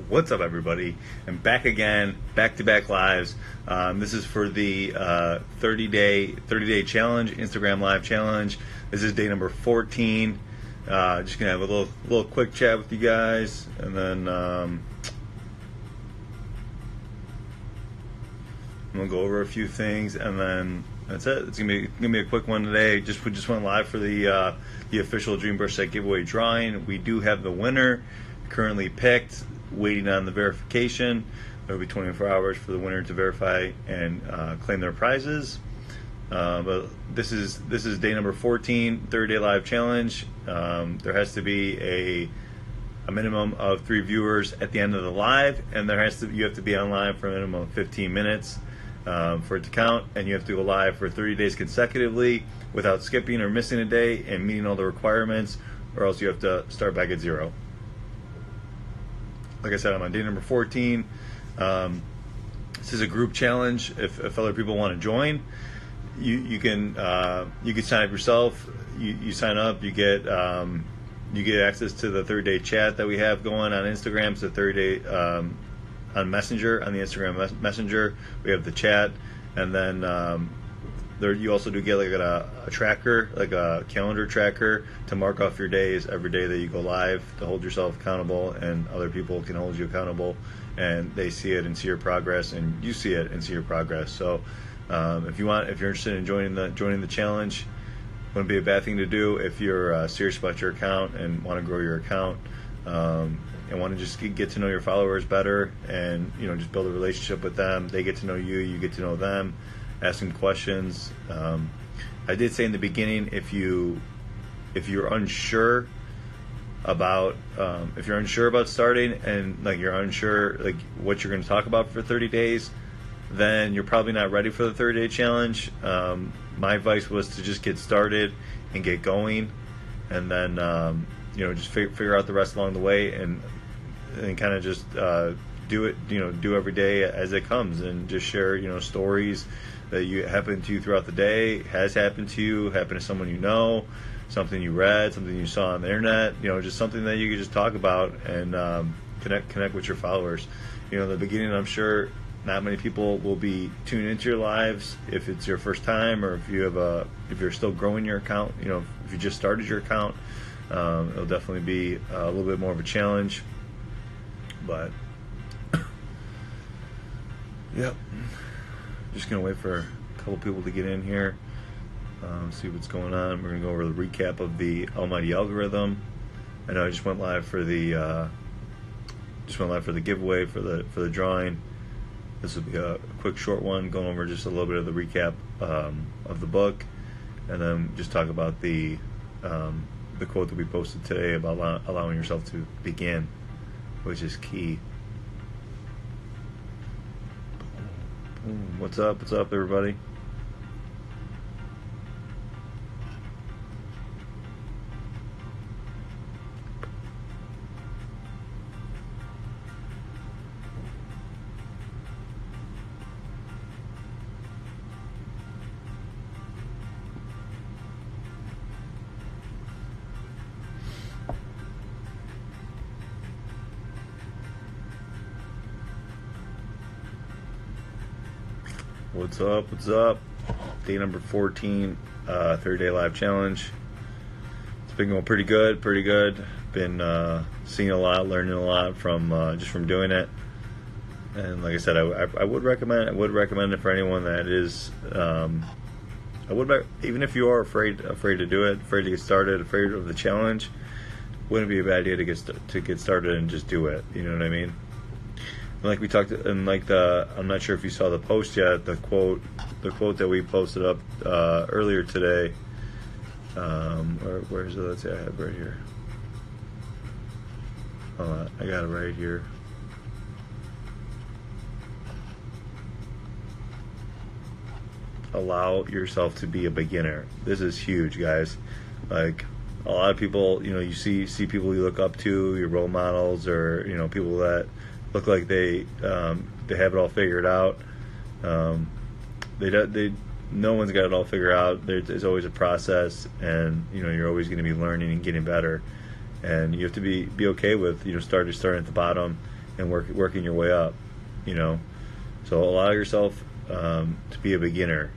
What's up, everybody? I'm back again, back-to-back lives. This is for the 30-day challenge, Instagram live challenge. This is day number 14. Just gonna have a little quick chat with you guys, and then I'm gonna go over a few things, and then that's it. It's gonna be a quick one today. We just went live for the official Dream Brush Set giveaway drawing. We do have the winner currently picked, waiting on the verification. It'll be 24 hours for the winner to verify and claim their prizes. But this is day number 14, 30-day live challenge. There has to be a minimum of 3 viewers at the end of the live, and you have to be online for a minimum of 15 minutes for it to count, and you have to go live for 30 days consecutively without skipping or missing a day and meeting all the requirements, or else you have to start back at 0. Like I said, I'm on day number 14. This is a group challenge. If other people want to join, you can sign up yourself. You sign up, you get access to the 30-day chat that we have going on Instagram. It's a 30-day on Messenger, on the Instagram Messenger. We have the chat, and then you also do get like a tracker, like a calendar tracker to mark off your days every day that you go live, to hold yourself accountable, and other people can hold you accountable, and they see it and see your progress, and you see it and see your progress. So if you're interested in joining the challenge, wouldn't be a bad thing to do if you're serious about your account and want to grow your account, and want to just get to know your followers better, and just build a relationship with them. They get to know you, you get to know them. Ask them questions. I did say in the beginning, if you're unsure about starting, and you're unsure what you're going to talk about for 30 days, then you're probably not ready for the 30-day challenge. My advice was to just get started and get going, and then just figure out the rest along the way, and kind of just do it. Do every day as it comes, and just share stories that happen to you throughout the day, has happened to you, happened to someone you know, something you read, something you saw on the internet, just something that you could just talk about and connect with your followers. In the beginning, I'm sure not many people will be tuning into your lives if it's your first time, or if you're still growing your account. If you just started your account, it'll definitely be a little bit more of a challenge. But yep. Just gonna wait for a couple people to get in here, see what's going on. We're gonna go over the recap of the almighty algorithm. I know I just went live for the giveaway for the drawing. This will be a quick, short one, going over just a little bit of the recap of the book, and then just talk about the quote that we posted today about allowing yourself to begin, which is key. What's up, everybody? What's up? Day number 14, 30-day live challenge. It's been going pretty good. Been seeing a lot, learning a lot from doing it. And like I said, I would recommend it for anyone that is. Even if you are afraid to do it, afraid to get started, afraid of the challenge, wouldn't be a bad idea to get started and just do it. You know what I mean? Like we talked, and I'm not sure if you saw the post yet. The quote that we posted up earlier today. Where is it? Let's see, I have it right here. Hold on, I got it right here. Allow yourself to be a beginner. This is huge, guys. A lot of people, you see people you look up to, your role models, or people that look like they have it all figured out. No one's got it all figured out. There's always a process, and you're always going to be learning and getting better. And you have to be okay with starting at the bottom and working your way up. You know, so allow yourself to be a beginner.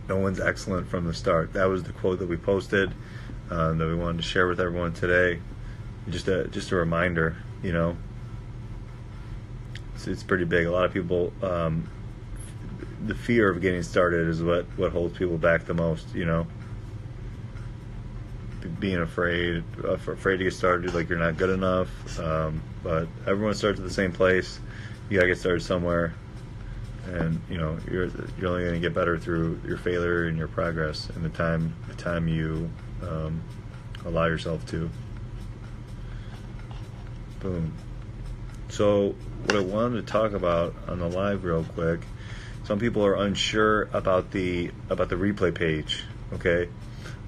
No one's excellent from the start. That was the quote that we posted, that we wanted to share with everyone today. Just a reminder, you know. It's pretty big. A lot of people, the fear of getting started is what holds people back the most, you know. Being afraid to get started, like you're not good enough. But everyone starts at the same place. You gotta get started somewhere, and you know you're only gonna get better through your failure and your progress, and the time you allow yourself to. Boom. So what I wanted to talk about on the live real quick, some people are unsure about the replay page. Okay,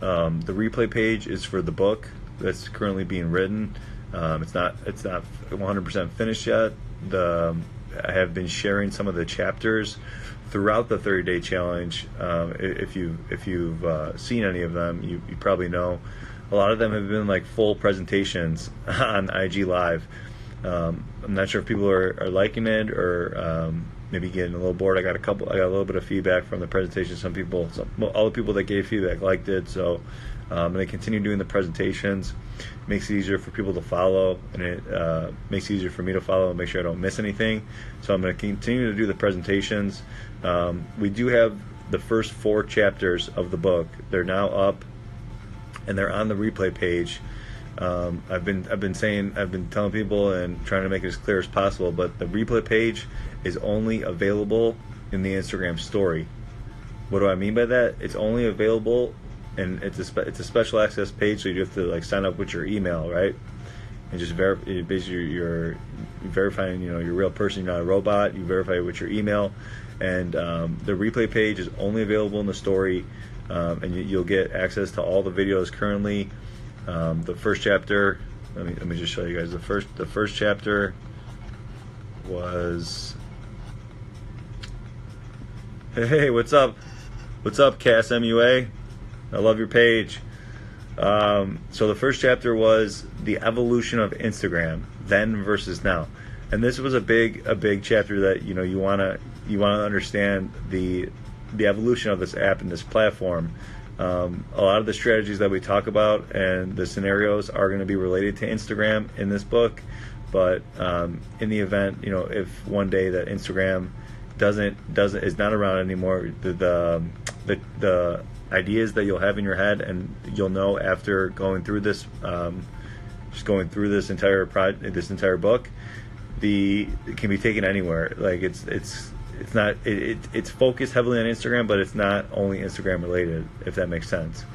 the replay page is for the book that's currently being written. It's not 100% finished yet. I have been sharing some of the chapters throughout the 30-day challenge. If you've seen any of them, you probably know a lot of them have been like full presentations on IG Live. I'm not sure if people are liking it or maybe getting a little bored. I got a little bit of feedback from the presentation. All the people that gave feedback liked it. So I'm going to continue doing the presentations. It makes it easier for people to follow, and it makes it easier for me to follow and make sure I don't miss anything. So I'm going to continue to do the presentations. We do have the first 4 chapters of the book. They're now up, and they're on the replay page. I've been telling people and trying to make it as clear as possible, but the replay page is only available in the Instagram story. What do I mean by that? It's only available, and it's a special access page, so you have to like sign up with your email, right? And just basically you're verifying, you know, you're a real person, you're not a robot. You verify it with your email, and the replay page is only available in the story, and you'll get access to all the videos currently. The first chapter, let me just show you guys. The first chapter was, hey, what's up, Cass MUA? I love your page. So the first chapter was the evolution of Instagram, then versus now, and this was a big chapter that you want to understand the evolution of this app and this platform. A lot of the strategies that we talk about and the scenarios are going to be related to Instagram in this book, but in the event, if one day that Instagram is not around anymore, the ideas that you'll have in your head, and you'll know after going through this, this entire book, it can be taken anywhere. Like it's focused heavily on Instagram, but it's not only Instagram related, if that makes sense.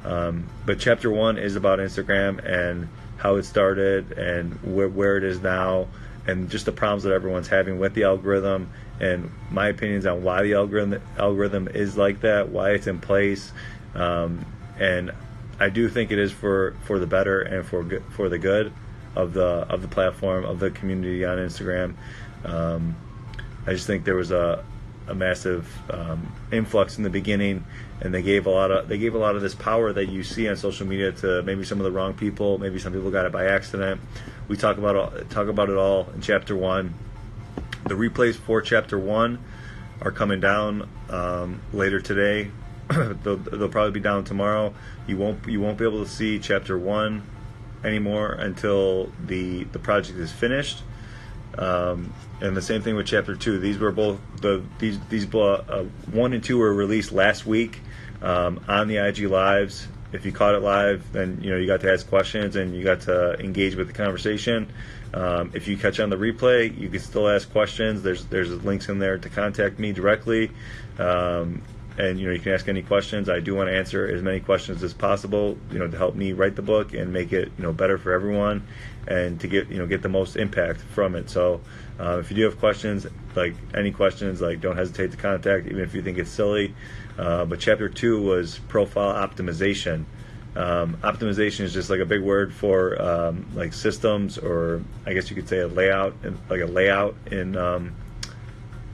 But chapter 1 is about Instagram and how it started and where it is now, and just the problems that everyone's having with the algorithm, and my opinions on why the algorithm is like that, why it's in place, and I do think it is for the better and for the good of the platform, of the community on Instagram. I just think there was a massive influx in the beginning, and they gave a lot of this power that you see on social media to maybe some of the wrong people. Maybe some people got it by accident. We talk about it all in chapter 1. The replays for chapter 1 are coming down later today. they'll probably be down tomorrow. You won't be able to see chapter 1 anymore until the project is finished. And the same thing with chapter 2. These were both 1 and 2 were released last week on the IG lives. If you caught it live, then you got to ask questions and you got to engage with the conversation. If you catch on the replay, you can still ask questions. There's links in there to contact me directly, and you can ask any questions. I do want to answer as many questions as possible, to help me write the book and make it better for everyone, and to get the most impact from it. So if you do have questions, don't hesitate to contact, even if you think it's silly. But chapter 2 was profile optimization. Optimization is just like a big word for systems, or I guess you could say a layout in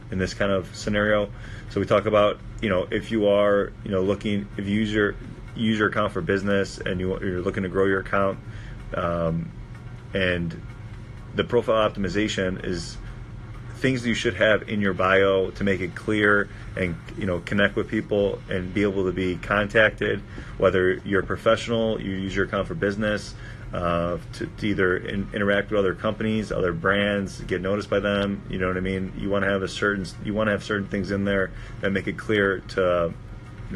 this kind of scenario. So we talk about if you are if you use your account for business and you're looking to grow your account, and the profile optimization is things you should have in your bio to make it clear and connect with people and be able to be contacted, whether you're a professional, you use your account for business, to either interact with other companies, other brands, get noticed by them. You know what I mean? You want to have certain things in there that make it clear to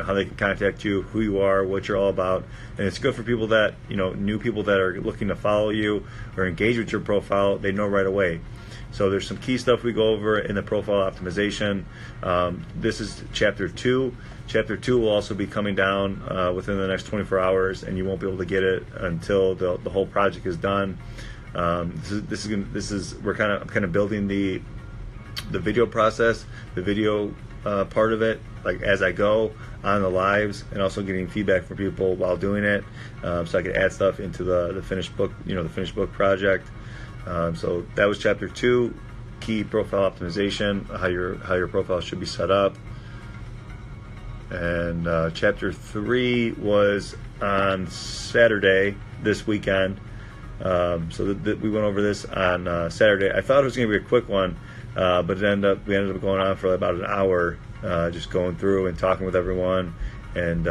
how they can contact you, who you are, what you're all about. And it's good for people that new people that are looking to follow you or engage with your profile. They know right away. So there's some key stuff we go over in the profile optimization. This is chapter 2. Chapter 2 will also be coming down within the next 24 hours, and you won't be able to get it until the whole project is done. I'm kind of building the video process, the video part of it, like as I go on the lives, and also getting feedback from people while doing it, so I can add stuff into the finished book, the finished book project. So that was chapter 2, key profile optimization, how your profile should be set up. And chapter 3 was on Saturday this weekend. So we went over this on Saturday. I thought it was going to be a quick one, but we ended up going on for about an hour, just going through and talking with everyone and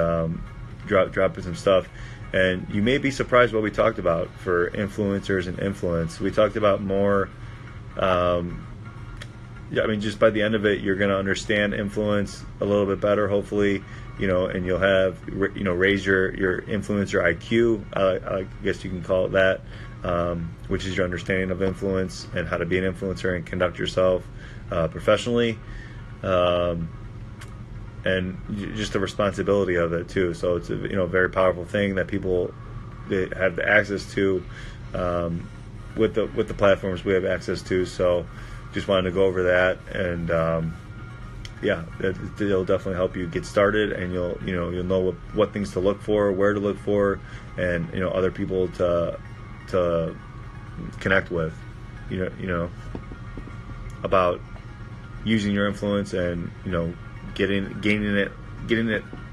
dropping some stuff. And you may be surprised what we talked about for influencers and influence. We talked about more, just by the end of it, you're going to understand influence a little bit better, hopefully, and you'll have, raise your influencer IQ, I guess you can call it that, which is your understanding of influence and how to be an influencer and conduct yourself professionally. And just the responsibility of it too. So it's a very powerful thing that people they have access to with the platforms we have access to. So just wanted to go over that, and it'll definitely help you get started, and you'll know what things to look for, where to look for, and other people to connect with, about using your influence and gaining it,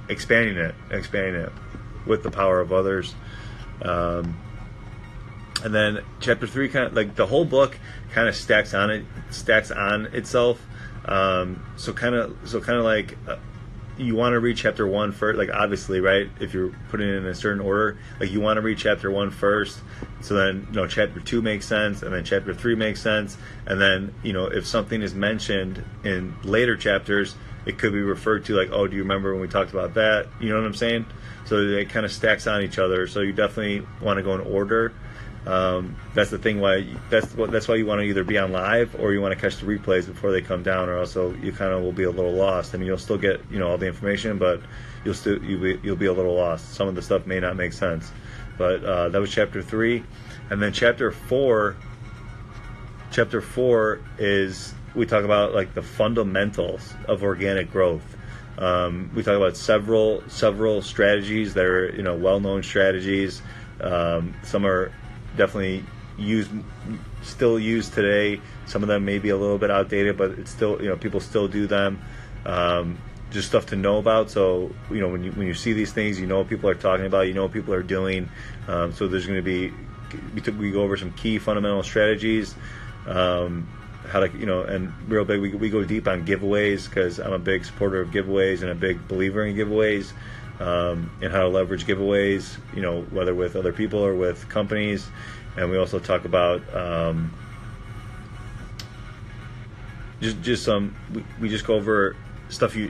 expanding it with the power of others. And then chapter 3, kind of like the whole book kind of stacks on itself. So kind of like you want to read chapter 1 first, like obviously, right? If you're putting it in a certain order, like you want to read chapter 1 first, so then chapter 2 makes sense, and then chapter 3 makes sense, and then if something is mentioned in later chapters, it could be referred to like, oh, do you remember when we talked about that? You know what I'm saying? So it kind of stacks on each other. So you definitely want to go in order. That's the thing. That's why you want to either be on live or you want to catch the replays before they come down, or else you kind of will be a little lost. I mean, you'll still get all the information, but you'll be a little lost. Some of the stuff may not make sense. But that was chapter 3, and then chapter 4. Chapter 4 is we talk about like the fundamentals of organic growth. We talk about several strategies that are well-known strategies. Some are definitely still used today. Some of them may be a little bit outdated, but it's still people still do them. Just stuff to know about. So when you see these things, what people are talking about, what people are doing. So there's going to be we go over some key fundamental strategies. How to and real big we go deep on giveaways, because I'm a big supporter of giveaways and a big believer in giveaways, and how to leverage giveaways, whether with other people or with companies. And we also talk about we just go over stuff you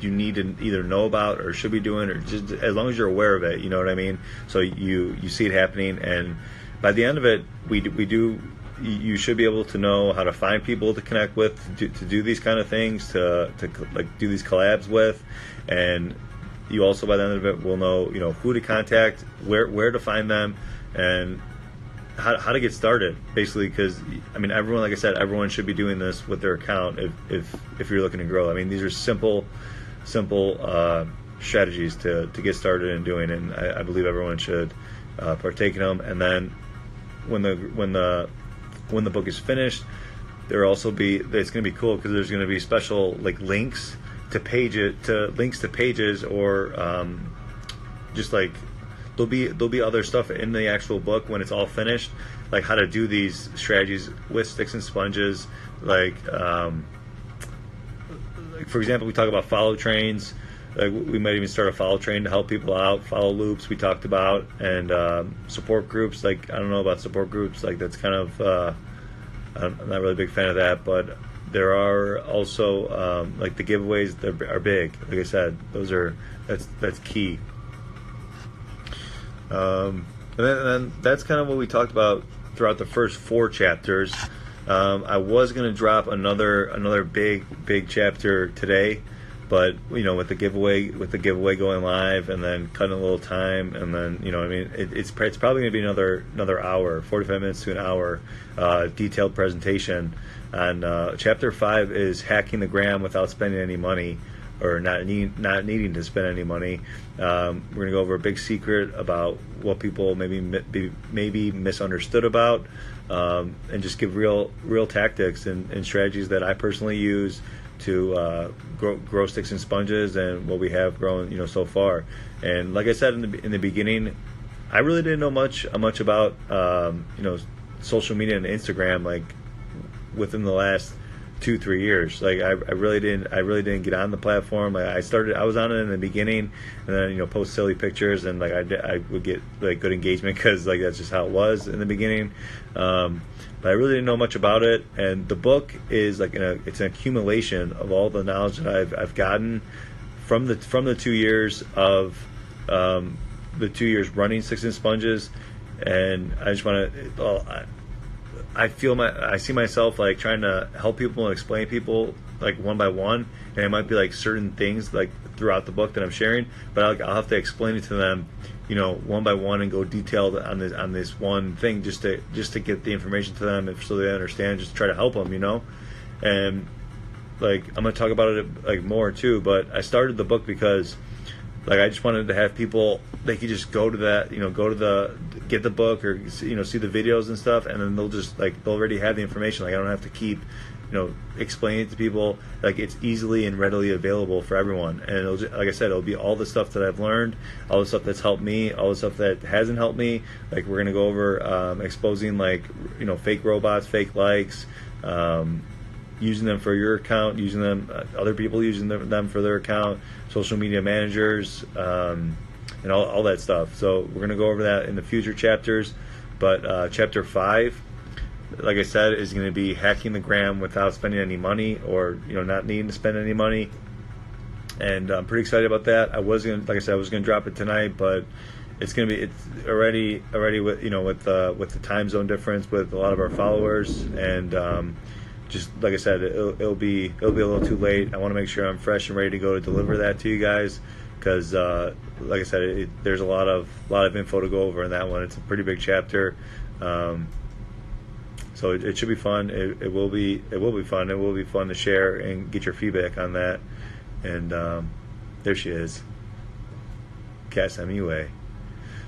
need to either know about or should be doing, or just as long as you're aware of it, you know what I mean? So you see it happening, and by the end of it, you should be able to know how to find people to connect with, to do these kind of things, to like do these collabs with, and you also by the end of it will know who to contact, where to find them, and how to get started, basically. Because everyone, like I said, everyone should be doing this with their account if you're looking to grow. These are simple strategies to get started in doing, and I believe everyone should partake in them. And then when the book is finished, it's going to be cool, because there's going to be special like links to pages, or just like there'll be other stuff in the actual book when it's all finished like how to do these strategies with sticks and sponges. Like for example, we talk about follow trains. Like we might even start a follow train to help people out. Follow loops we talked about, and support groups. Like I don't know about support groups. Like that's kind of I'm not really a big fan of that, but there are also like the giveaways that are big. Like I said, that's key. And then that's kind of what we talked about throughout the first 4 chapters. I was going to drop another big chapter today, but with the giveaway going live and then cutting a little time, and then it's probably going to be another hour, 45 minutes to an hour, detailed presentation. And chapter 5 is hacking the gram without spending any money, or not needing to spend any money. We're going to go over a big secret about what people maybe misunderstood about, and just give real tactics and strategies that I personally use to grow sticks and sponges, and what we have grown so far. And like I said in the beginning, I really didn't know much about social media and Instagram like within the last 2-3 years. Like I really didn't get on the platform. Like I was on it in the beginning, and then post silly pictures, and like I would get like good engagement because like that's just how it was in the beginning. But I really didn't know much about it, and the book is like it's an accumulation of all the knowledge that I've gotten from the 2 years of the 2 years running Sticks and Sponges. And I just want to I see myself like trying to help people and explain to people like one by one, and it might be like certain things like throughout the book that I'm sharing, but I'll have to explain it to them one by one and go detailed on this one thing just to get the information to them, so they understand, just to try to help them, and like I'm gonna talk about it like more too. But I started the book because like I just wanted to have people, they could just go to that, get the book, or see the videos and stuff, and then they'll already have the information. Like I don't have to keep explaining it to people. Like it's easily and readily available for everyone. And it'll just, like I said, it'll be all the stuff that I've learned, all the stuff that's helped me, all the stuff that hasn't helped me. Like we're gonna go over exposing like fake robots, fake likes, using them for your account, using them, other people using them for their account, social media managers, and all that stuff. So we're going to go over that in the future chapters. But chapter 5, like I said, is going to be hacking the gram without spending any money, or not needing to spend any money. And I'm pretty excited about that. I was going to drop it tonight, but it's already with with the time zone difference with a lot of our followers, and just like I said, it'll be a little too late. I want to make sure I'm fresh and ready to go to deliver that to you guys, because like I said, there's a lot of info to go over in that one. It's a pretty big chapter, so it should be fun. It will be fun. It will be fun to share and get your feedback on that. And there she is, Cass MUA.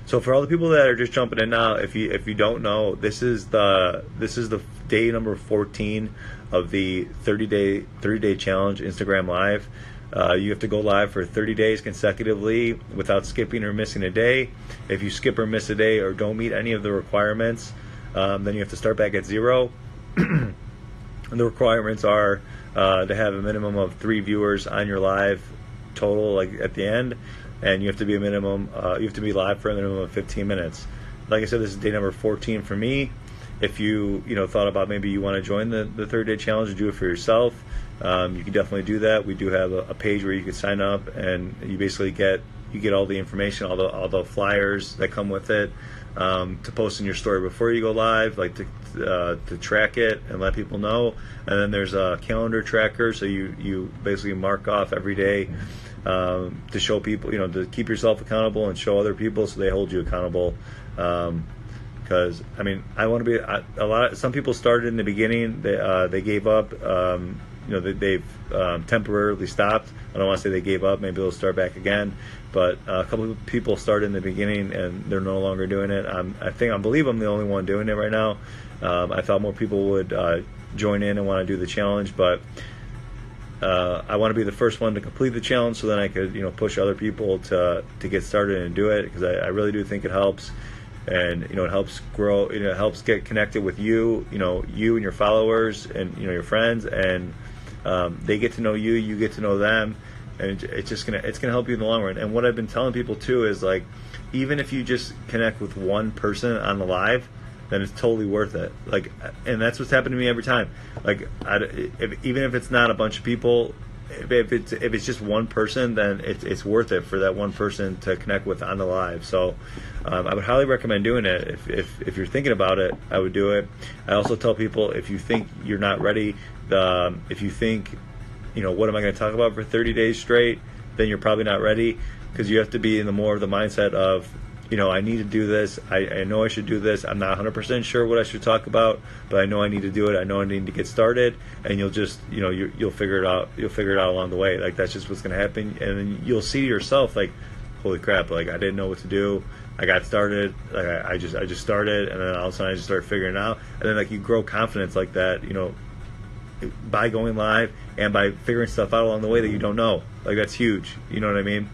So for all the people that are just jumping in now, if you don't know, this is the day number 14 of the 30-day challenge Instagram Live. You have to go live for 30 days consecutively without skipping or missing a day. If you skip or miss a day or don't meet any of the requirements, then you have to start back at 0. And the requirements are to have a minimum of 3 viewers on your live total, like at the end, and you have to be live for a minimum of 15 minutes. Like I said, this is day number 14 for me. If you thought about maybe you want to join the 30-day challenge and do it for yourself, you can definitely do that. We do have a page where you can sign up, and you basically get all the information, all the flyers that come with it, to post in your story before you go live, like to track it and let people know. And then there's a calendar tracker, so you basically mark off every day to show people, to keep yourself accountable and show other people so they hold you accountable. Because I mean, I want to be some people started in the beginning, they gave up, they've temporarily stopped. I don't want to say they gave up, maybe they'll start back again, but a couple of people started in the beginning and they're no longer doing it. I believe I'm the only one doing it right now. I thought more people would join in and want to do the challenge, but I want to be the first one to complete the challenge, so then I could push other people to get started and do it, because I really do think it helps. and it helps grow. It helps get connected with you. You and your followers, and your friends, and they get to know you. You get to know them, and it's gonna help you in the long run. And what I've been telling people too is, like, even if you just connect with one person on the live, then it's totally worth it. Like, and that's what's happened to me every time. Like, even if it's not a bunch of people, if it's just one person, then it's worth it for that one person to connect with on the live. So I would highly recommend doing it. If you're thinking about it, I would do it. I also tell people, if you think you're not ready, if you think, what am I going to talk about for 30 days straight, then you're probably not ready, because you have to be in the more of the mindset of, I need to do this. I know I should do this. I'm not 100% sure what I should talk about, but I know I need to do it. I know I need to get started, and you'll just, you'll figure it out. You'll figure it out along the way. Like, that's just what's going to happen, and then you'll see yourself, like, holy crap! Like, I didn't know what to do. I got started. Like, I just started, and then all of a sudden I just started figuring it out, and then, like, you grow confidence like that, by going live and by figuring stuff out along the way that you don't know. Like, that's huge. You know what I mean?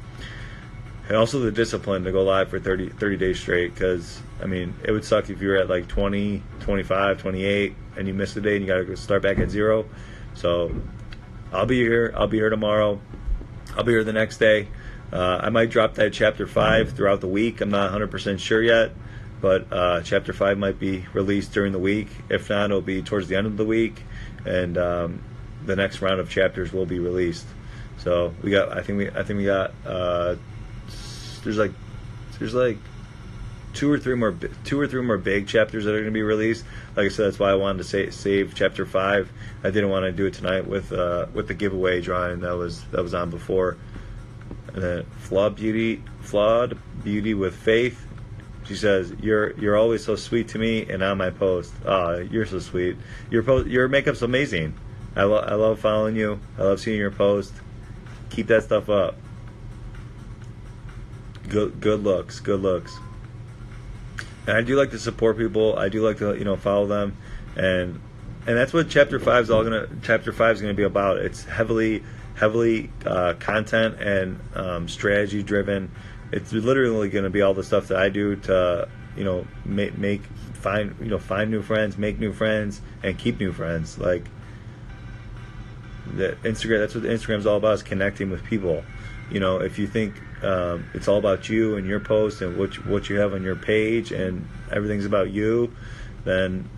And also the discipline to go live for 30 days straight, because, it would suck if you were at like 20, 25, 28, and you missed a day and you got to start back at 0. So I'll be here. I'll be here tomorrow. I'll be here the next day. I might drop that Chapter 5 throughout the week. I'm not 100% sure yet, but Chapter 5 might be released during the week. If not, it'll be towards the end of the week, and the next round of chapters will be released. So I think we got there's like two or three more big chapters that are going to be released. Like I said, that's why I wanted to save Chapter 5. I didn't want to do it tonight with the giveaway drawing that was on before. And then Flawed Beauty with Faith. She says, "You're always so sweet to me, and on my post, you're so sweet. Your makeup's amazing. I love following you. I love seeing your post. Keep that stuff up. Good looks. And I do like to support people. I do like to follow them, and that's what Chapter 5 is gonna be about. It's heavily content and strategy driven. It's literally going to be all the stuff that I do to find new friends, make new friends, and keep new friends. Like, the Instagram, that's what Instagram's all about, is connecting with people. If you think it's all about you and your post and what you have on your page and everything's about you, then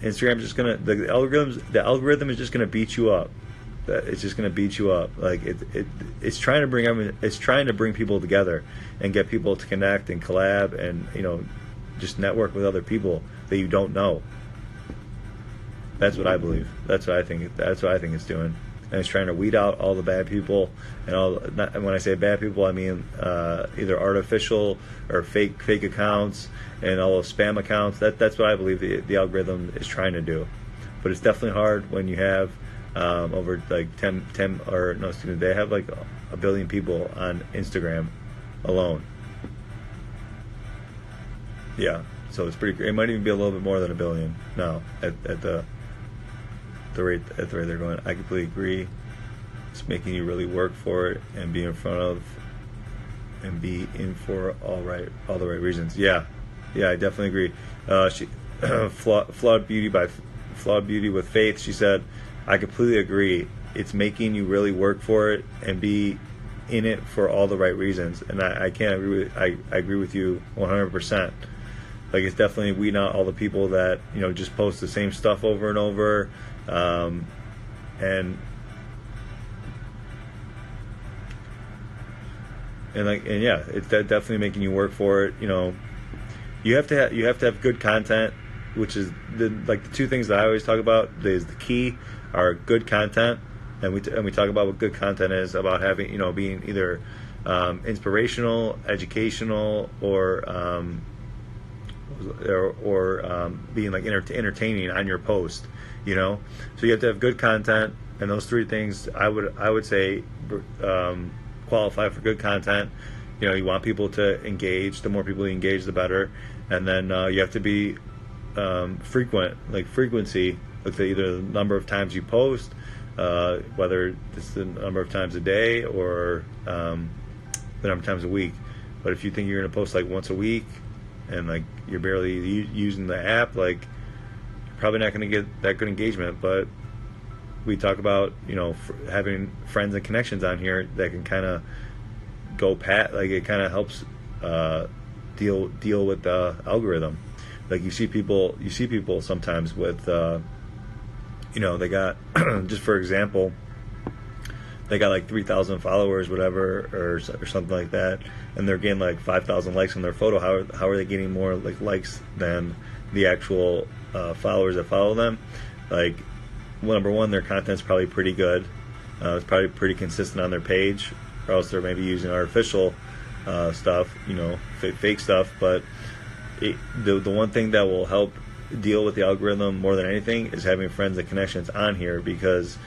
Instagram's just gonna the algorithm is just gonna beat you up. It's just gonna beat you up. Like, it's trying to bring people together and get people to connect and collab and just network with other people that you don't know. That's what I believe. That's what I think it's doing. And it's trying to weed out all the bad people and when I say bad people, I mean either artificial or fake accounts and all those spam accounts. That's what I believe the algorithm is trying to do. But it's definitely hard when you have over like 10 or no, excuse me, they have like 1 billion people on Instagram alone. Yeah, so it's pretty. It might even be a little bit more than 1 billion now at the rate they're going. I completely agree. It's making you really work for it and be in for all the right reasons. Yeah, I definitely agree. Flawed Beauty with Faith. She said, I completely agree. It's making you really work for it and be in it for all the right reasons. And I can't agree with. I agree with you 100%. Like, it's definitely weeding out all the people that just post the same stuff over and over, and yeah, it's definitely making you work for it. You have to have good content, which is the two things that I always talk about. Is the key are good content, and we talk about what good content is about, having being either inspirational, educational, or being like entertaining on your post. So you have to have good content, and those three things I would say qualify for good content. You want people to engage. The more people you engage, the better. And then you have to be frequent, like frequency. Look at either the number of times you post, whether it's the number of times a day or the number of times a week. But if you think you're going to post like once a week and like you're barely using the app, like you're probably not going to get that good engagement. But we talk about, you know, having friends and connections on here that can kind of go like it kind of helps deal with the algorithm. Like you see people sometimes with you know, they got just for example, they got like 3,000 followers, whatever, or something like that, and they're getting like 5,000 likes on their photo. How are they getting more like likes than the actual followers that follow them? Like, well, number one, their content's probably pretty good. It's probably pretty consistent on their page, or else they're maybe using artificial stuff, you know, fake stuff. But the one thing that will help deal with the algorithm more than anything is having friends and connections on here, because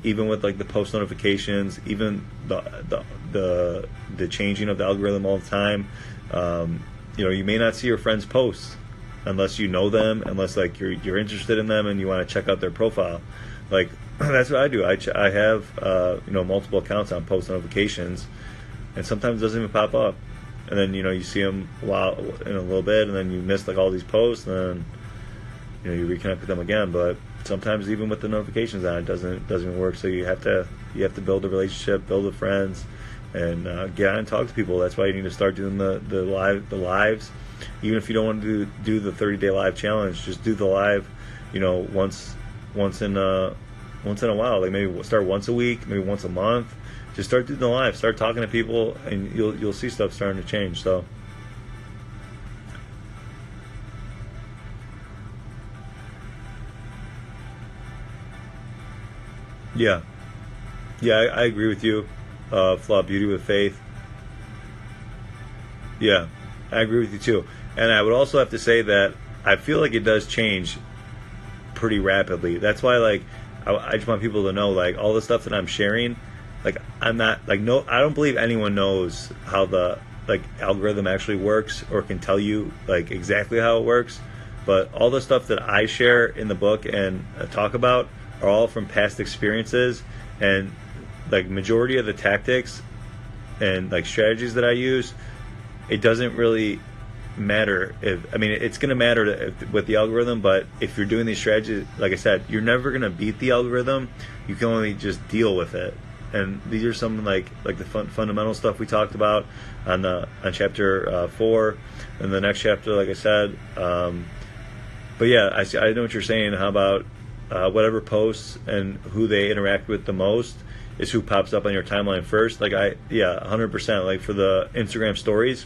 even with like the post notifications, even the changing of the algorithm all the time, you know, you may not see your friends' posts unless you know them, unless like you're interested in them and you want to check out their profile. Like that's what I do. I have you know, multiple accounts on post notifications, and sometimes it doesn't even pop up. And then, you know, you see them in a little bit, and then you miss like all these posts, and then, you know, you reconnect with them again. But sometimes even with the notifications on, it doesn't work. So you have to build a relationship, build with friends, and get on and talk to people. That's why you need to start doing the lives. Even if you don't want to do the 30-day live challenge, just do the live, you know, once in a while. Like maybe start once a week, maybe once a month. Just start doing the live, start talking to people, and you'll see stuff starting to change. So yeah, I agree with you. Flaw beauty with faith. Yeah, I agree with you too. And I would also have to say that I feel like it does change pretty rapidly. That's why, like, I just want people to know, like, all the stuff that I'm sharing, like, I'm not, like, no, I don't believe anyone knows how the, like, algorithm actually works or can tell you, like, exactly how it works. But all the stuff that I share in the book and talk about are all from past experiences, and, like, majority of the tactics and, like, strategies that I use, it doesn't really matter if, I mean, it's going to matter with the algorithm, but if you're doing these strategies, like I said, you're never going to beat the algorithm. You can only just deal with it. And these are some like the fundamental stuff we talked about on chapter 4, and the next chapter, like I said. But yeah, I know what you're saying. How about whatever posts and who they interact with the most is who pops up on your timeline first. Like 100%. Like for the Instagram stories,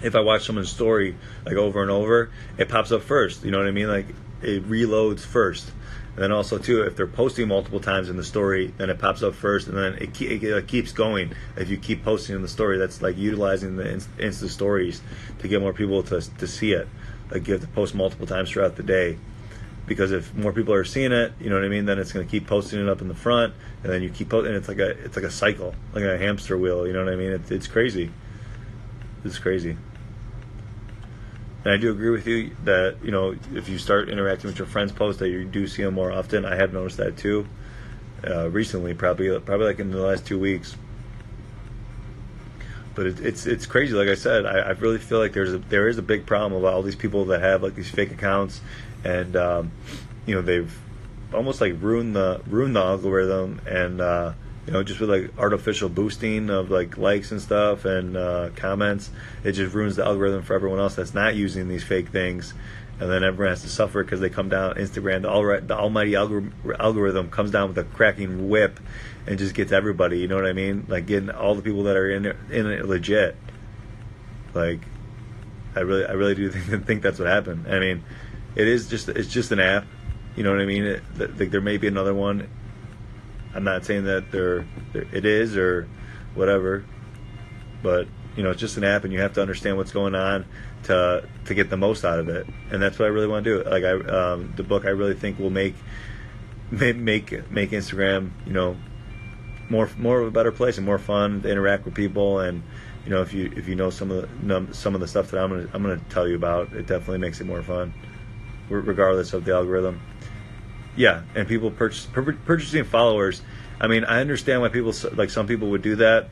if I watch someone's story like over and over, it pops up first. You know what I mean? Like it reloads first. And then also too, if they're posting multiple times in the story, then it pops up first, and then it keeps going. If you keep posting in the story, that's like utilizing the Insta stories to get more people to see it. Like you have to post multiple times throughout the day, because if more people are seeing it, you know what I mean, then it's going to keep posting it up in the front, and then you keep posting. It's like a cycle, like a hamster wheel. You know what I mean? It's crazy. It's crazy. And I do agree with you that, you know, if you start interacting with your friends' posts, that you do see them more often. I have noticed that too. Recently, probably like in the last 2 weeks. But it's crazy. Like I said, I really feel like there is a big problem about all these people that have like these fake accounts, and you know, they've almost like ruined the algorithm, and you know, just with like artificial boosting of like likes and stuff and comments, it just ruins the algorithm for everyone else that's not using these fake things, and then everyone has to suffer because they come down Instagram. The almighty algorithm comes down with a cracking whip and just gets everybody. You know what I mean? Like getting all the people that are in it legit. Like I really do think that's what happened. I mean, it's just an app. You know what I mean? There may be another one. I'm not saying that it is or whatever, but you know, it's just an app, and you have to understand what's going on to get the most out of it. And that's what I really want to do. Like the book, I really think will make Instagram, you know, more of a better place and more fun to interact with people. And you know, if you know some of the stuff that I'm gonna tell you about, it definitely makes it more fun, regardless of the algorithm. Yeah, and people purchasing followers. I mean, I understand why people, like some people would do that,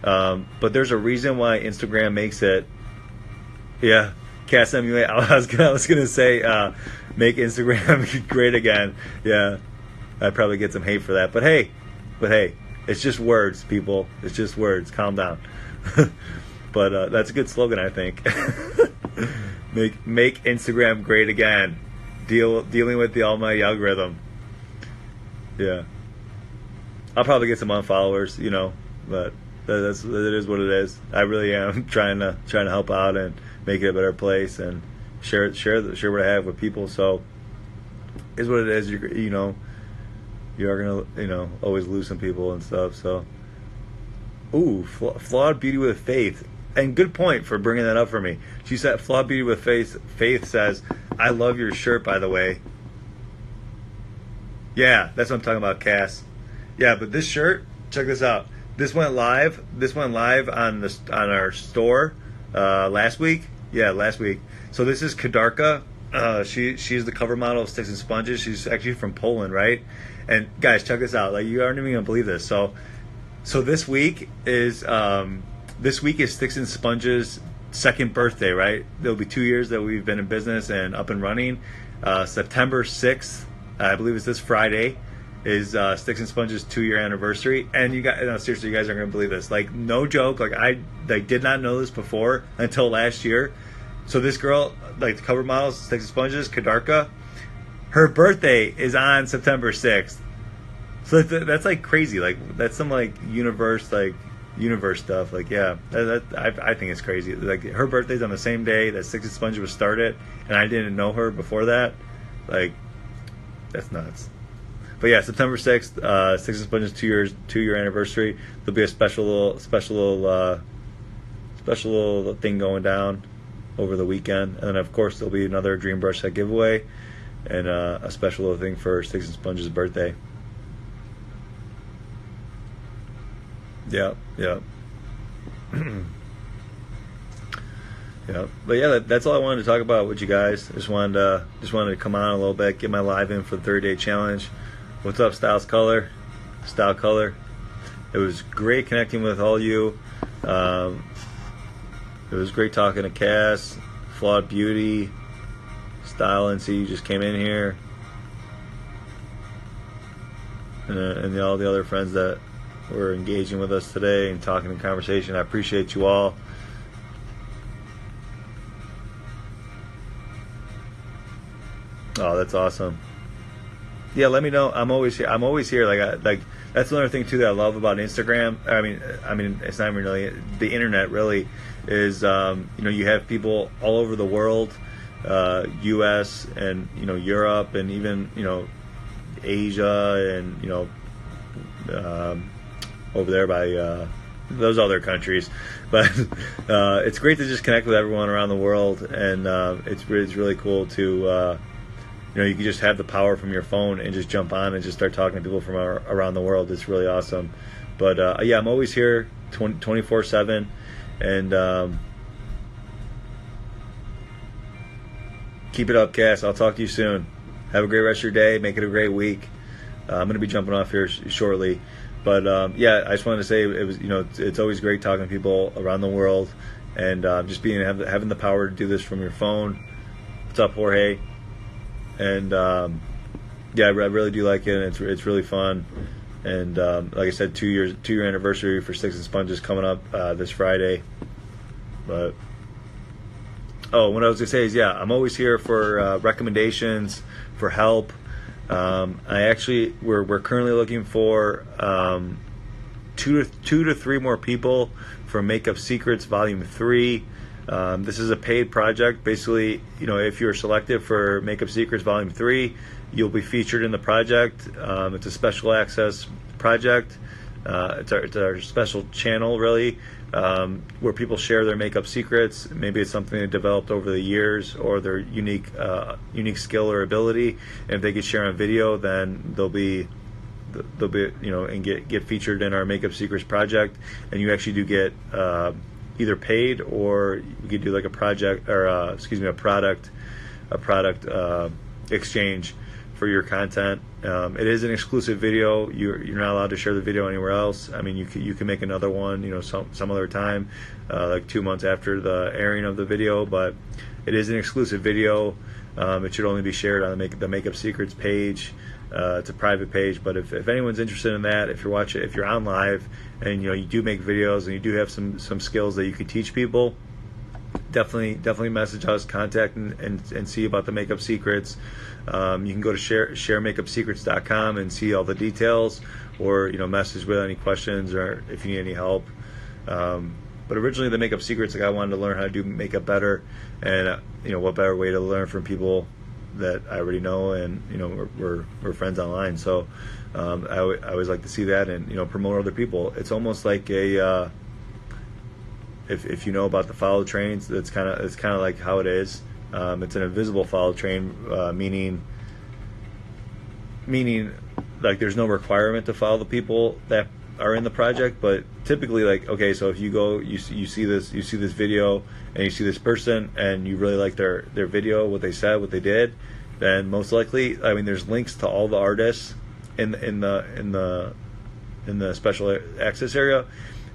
but there's a reason why Instagram makes it. Yeah, Cass MUA. I was gonna say make Instagram great again. Yeah, I'd probably get some hate for that. But hey, it's just words, people. It's just words. Calm down. But that's a good slogan, I think. make Instagram great again. Dealing with the almighty algorithm. Yeah, I'll probably get some unfollowers, but it is what it is. I really am trying to help out and make it a better place and share what I have with people. So is what it is. You are gonna always lose some people and stuff. So flawed beauty with faith. And good point for bringing that up for me. She said, flawed beauty with faith. Faith says, I love your shirt, by the way. Yeah, that's what I'm talking about, Cass. Yeah, but this shirt, check this out. This went live on our store last week. Yeah, last week. So this is Kadarka. She's the cover model of Sticks and Sponges. She's actually from Poland, right? And guys, check this out. Like, you aren't even gonna believe this. So this week is Sticks and Sponges' second birthday, right? There'll be 2 years that we've been in business and up and running. September 6th, I believe it's this Friday, is Sticks and Sponges' 2-year anniversary. And you guys, no, seriously, you guys aren't gonna believe this. Like, no joke. Like, I did not know this before until last year. So this girl, like the cover model, Sticks and Sponges, Kadarka, her birthday is on September 6th. So that's like crazy. Like, that's some like universe stuff. Like, yeah, I think it's crazy. Like, her birthday's on the same day that Sticks and Sponges was started, and I didn't know her before that. Like, that's nuts. But yeah, September 6th, Sticks and Sponges 2-year anniversary. There'll be a special little thing going down over the weekend, and then of course there'll be another Dream Brush Set giveaway and a special little thing for Sticks and Sponges' birthday. Yeah. Yeah. But yeah, that's all I wanted to talk about with you guys. Just wanted to come on a little bit, get my live in for the 30-day challenge. What's up, Style Color? It was great connecting with all you. It was great talking to Cass, Flawed Beauty, Style NC just came in here, and all the other friends that were engaging with us today and talking in conversation. I appreciate you all. Oh, that's awesome. Yeah, let me know. I'm always here. Like that's another thing too that I love about Instagram. I mean, it's not even really the internet. Really, is you have people all over the world, U.S. and Europe and even Asia and over there by those other countries. But it's great to just connect with everyone around the world, and it's really cool to. You can just have the power from your phone and just jump on and just start talking to people from around the world. It's really awesome. But yeah, I'm always here 24/7, and keep it up, Cass. I'll talk to you soon. Have a great rest of your day. Make it a great week. I'm going to be jumping off here shortly. But yeah, I just wanted to say it was it's always great talking to people around the world, and just having the power to do this from your phone. What's up, Jorge? And yeah, I really do like it, and it's really fun. And like I said, 2-year anniversary for Sticks and Sponges coming up this Friday. But what I was gonna say is, yeah, I'm always here for recommendations, for help. We're currently looking for 2 to 3 more people for Makeup Secrets Volume 3. This is a paid project. Basically, if you're selected for Makeup Secrets Volume 3, you'll be featured in the project. It's a special access project. It's our special channel, really, where people share their makeup secrets. Maybe it's something they developed over the years, or their unique skill or ability. And if they could share on video, then they'll be and get featured in our Makeup Secrets project. And you actually do get either paid, or you could do like a project, or a product exchange. for your content. It is an exclusive video. You're not allowed to share the video anywhere else. I mean, you can make another one, some other time, like 2 months after the airing of the video. But it is an exclusive video. It should only be shared on the Makeup Secrets page. It's a private page, but if anyone's interested in that, if you're on live and you do make videos and you do have some skills that you could teach people, definitely message us, contact and see about the Makeup Secrets. You can go to sharemakeupsecrets.com and see all the details, or message with any questions or if you need any help. But originally the Makeup Secrets, I wanted to learn how to do makeup better, and what better way to learn from people that I already know, and we're friends online. So I always like to see that and promote other people. It's almost like a if you know about the follow trains, it's kind of like how it is. It's an invisible follow train, meaning like there's no requirement to follow the people that are in the project, but typically, like, okay, so if you go, you see this video and you see this person and you really like their video, what they said, what they did, then most likely, I mean, there's links to all the artists in the special access area,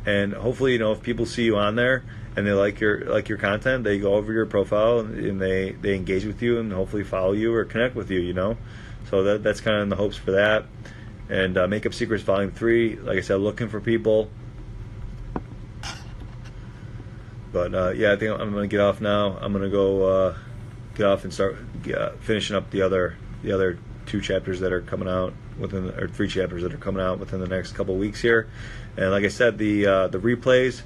and hopefully, if people see you on there and they like your content, they go over your profile and they engage with you and hopefully follow you or connect with you. So that's kind of in the hopes for that. And Makeup Secrets Volume 3, like I said, looking for people. But yeah, I think I'm going to get off now. I'm going to go get off and start finishing up the other 2 chapters that are coming out or 3 chapters that are coming out within the next couple of weeks here. And like I said, the replays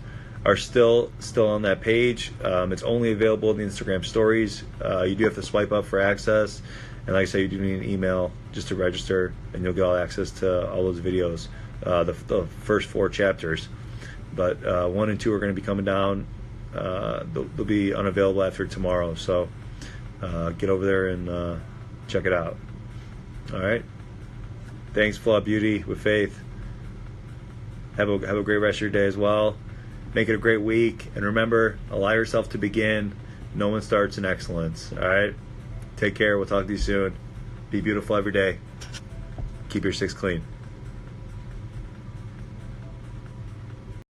are still on that page. It's only available in the Instagram stories. You do have to swipe up for access. And like I said, you do need an email just to register, and you'll get all access to all those videos, the first 4 chapters. But 1 and 2 are going to be coming down. They'll be unavailable after tomorrow. So get over there and check it out. All right. Thanks, Flaw Beauty with Faith. Have a great rest of your day as well. Make it a great week. And remember, allow yourself to begin. No one starts in excellence. All right. Take care. We'll talk to you soon. Be beautiful every day. Keep your 6 clean.